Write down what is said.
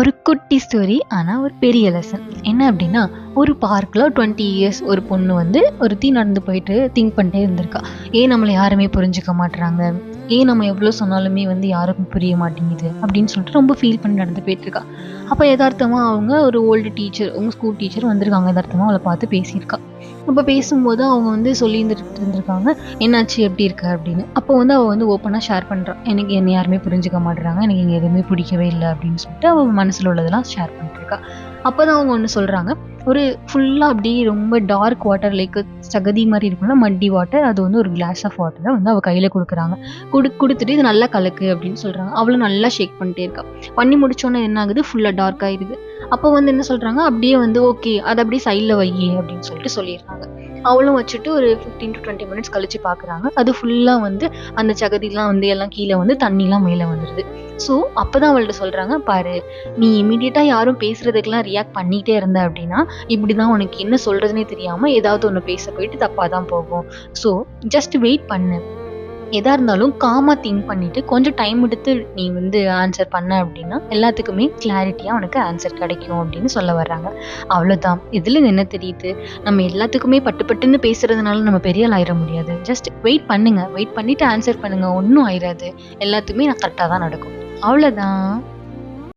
ஒரு குட்டி ஸ்டோரி. ஆனால் ஒரு பெரிய லெசன் என்ன அப்படின்னா, ஒரு பார்க்கில் 20 இயர்ஸ் ஒரு பொண்ணு வந்து ஒருத்தி நடந்து போயிட்டு திங்க் பண்ணிட்டே இருந்திருக்கா. ஏன் நம்மளை யாருமே புரிஞ்சுக்க மாட்டுறாங்க, ஏன் நம்ம எவ்வளோ சொன்னாலுமே வந்து யாருக்கும் புரிய மாட்டேங்குது அப்படின்னு சொல்லிட்டு ரொம்ப ஃபீல் பண்ணி நடந்து போயிட்டுருக்கா. அப்போ யதார்த்தமாக அவங்க ஒரு ஓல்டு டீச்சர், உங்கள் ஸ்கூல் டீச்சர் வந்திருக்காங்க. யதார்த்தமாக அவளை பார்த்து பேசியிருக்கா. அப்போ பேசும்போது அவங்க வந்து சொல்லியிருந்துட்டு இருந்திருக்காங்க, என்னாச்சு எப்படி இருக்க அப்படின்னு. அப்போ வந்து அவள் வந்து ஓப்பனாக ஷேர் பண்ணுறான், எனக்கு என்னை யாருமே புரிஞ்சுக்க மாட்டுறாங்க, எனக்கு இங்கே எதுவுமே பிடிக்கவே இல்லை அப்படின்னு சொல்லிட்டு அவள் மனசில் உள்ளதெல்லாம் ஷேர் பண்ணிட்டுருக்கா. அப்போ தான் அவங்க ஒன்று சொல்கிறாங்க, ஒரு ஃபுல்லாக அப்படியே ரொம்ப டார்க் வாட்டர், லைக் சகதி மாதிரி இருக்கும்ல, மட்டி வாட்டர், அது வந்து ஒரு கிளாஸ் ஆஃப் வாட்டரை வந்து அவள் கையில் கொடுக்குறாங்க. கொடுத்துட்டு இது நல்லா கலக்கு அப்படின்னு சொல்கிறாங்க. அவளும் நல்லா ஷேக் பண்ணிட்டே இருக்கா. பண்ணி முடிச்சோன்னே என்ன ஆகுது, ஃபுல்லாக டார்க் ஆயிடுது. அப்போ வந்து என்ன சொல்கிறாங்க, அப்படியே வந்து ஓகே அதை அப்படியே சைடில் வை அப்படின்னு சொல்லிட்டு சொல்லிடுறாங்க. அவளும் வச்சுட்டு ஒரு 15 to 20 மினிட்ஸ் கழிச்சு பார்க்குறாங்க. அது ஃபுல்லாக வந்து அந்த சகதிலாம் வந்து எல்லாம் கீழே வந்து தண்ணிலாம் மேலே வந்துடுது. ஸோ அப்போ தான் அவள்கிட்ட சொல்கிறாங்க, பாரு நீ இமீடியட்டாக யாரும் பேசுகிறதுக்கெலாம் ரியாக்ட் பண்ணிகிட்டே இருந்த அப்படின்னா இப்படி தான் உனக்கு என்ன சொல்கிறதுனே தெரியாமல் ஏதாவது ஒன்று பேச போயிட்டு தப்பாக தான் போகும். ஸோ ஜஸ்ட் வெயிட் பண்ணு, எதா இருந்தாலும் காமா திங்க் பண்ணிட்டு கொஞ்சம் டைம் எடுத்து நீ வந்து ஆன்சர் பண்ண அப்படின்னா எல்லாத்துக்குமே கிளாரிட்டியாக உனக்கு ஆன்சர் கிடைக்கும் அப்படின்னு சொல்ல வர்றாங்க. அவ்வளோதான். இதில் என்ன தெரியுது, நம்ம எல்லாத்துக்குமே பட்டு பட்டுன்னு பேசுறதுனால நம்ம பெரிய ஆள் ஆயிட முடியாது. ஜஸ்ட் வெயிட் பண்ணுங்க, வெயிட் பண்ணிட்டு ஆன்சர் பண்ணுங்க, ஒன்றும் ஆயிடாது. எல்லாத்துக்குமே நான் கரெக்டாக தான் நடக்கும். அவ்வளோதான்.